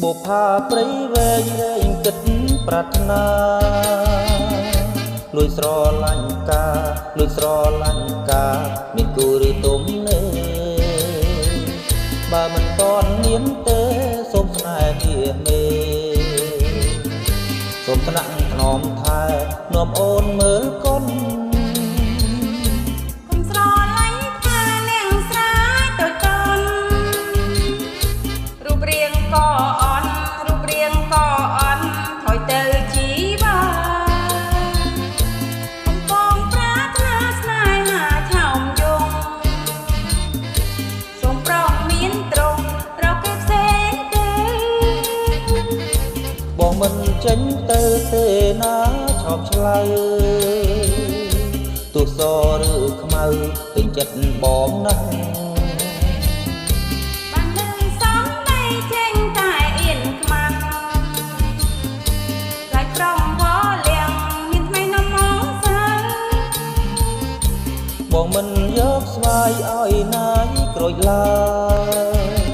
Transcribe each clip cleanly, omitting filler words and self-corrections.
បុប្ផាព្រៃវែងរែងគិតប្រាថ្នាលួយស្រឡាញ់ការលួយស្រឡាញ់ការមានគូឬទុំនេបើមិនតន់មានទេសូមស្នេហ៍វាមេសូមថ្នាក់ថ្នមថែនាំអូនមើលកូនមិនចេញទៅទេណាឈប់ឆ្លើយទោះសឬខ្មៅពេញចិត្តបងណាស់បានលឺសំដីចេញតែអៀនខ្មាំងlạiក្រុមវល់លៀងមានថ្មីនំមកសើបងមិនយកស្វាយឲ្យណាយក្រូចឡើយ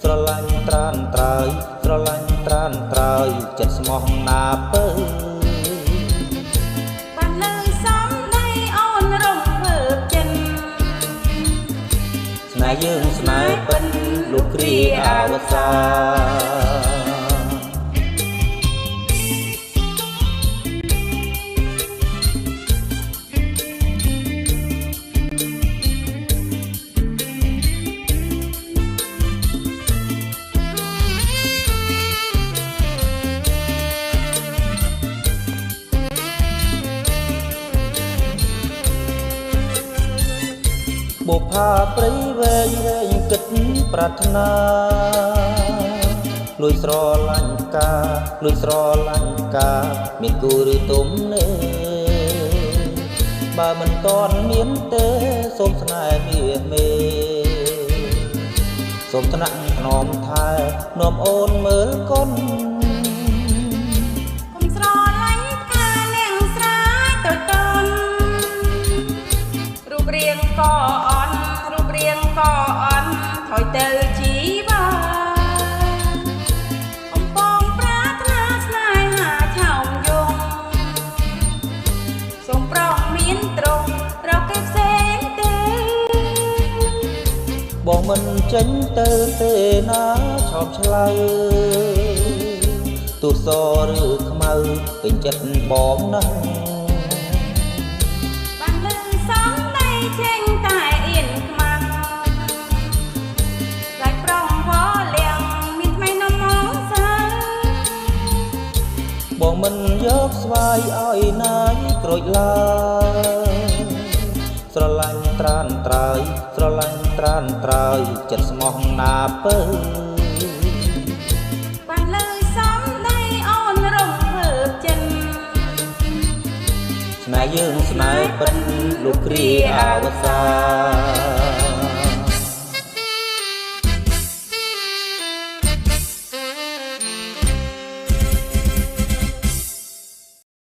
ស្រឡាញ់ត្រានត្រើយស្រឡាញ់ត្រានត្រើយចិត្តស្មោះណាពើបានលឺសំដីអូនរំភើបចិនស្នេហ៍យើងស្នេហ៍ពិនលុះគ្រាអវសាបុប្ផាព្រៃវែងរែងគិតប្រាថ្នាលួយស្រឡាញ់ការលួយស្រឡាញ់ការមានគូឬទុំនេបើមិនតន់មានទេសូមស្នេហ៍វាមេសូមថ្នាក់ថ្នមថែនាំអូនមើលកូនថយទៅជីវាកំពុងប្រាថ្នាស្នេហាឆោមយងសូមប្រងមានត្រង់រកគេផ្សេងទេបងមិនចេញទៅទេណាឈប់ឆ្លើយទោះសឬខ្មៅពេញចិត្តបងណាស់បានលឺសំដីចេញតែអៀនខ្មាំងបងមិនយកស្វាយឲ្យណាយក្រូចឡើយស្រឡាញ់ត្រានត្រើយស្រឡាញ់ត្រានត្រើយចិត្តស្មោះណាពើបានលឺសំដីអូនរំភើបចិនស្នេហ៍យើងស្នេហ៍ពិនលុះគ្រាអវសា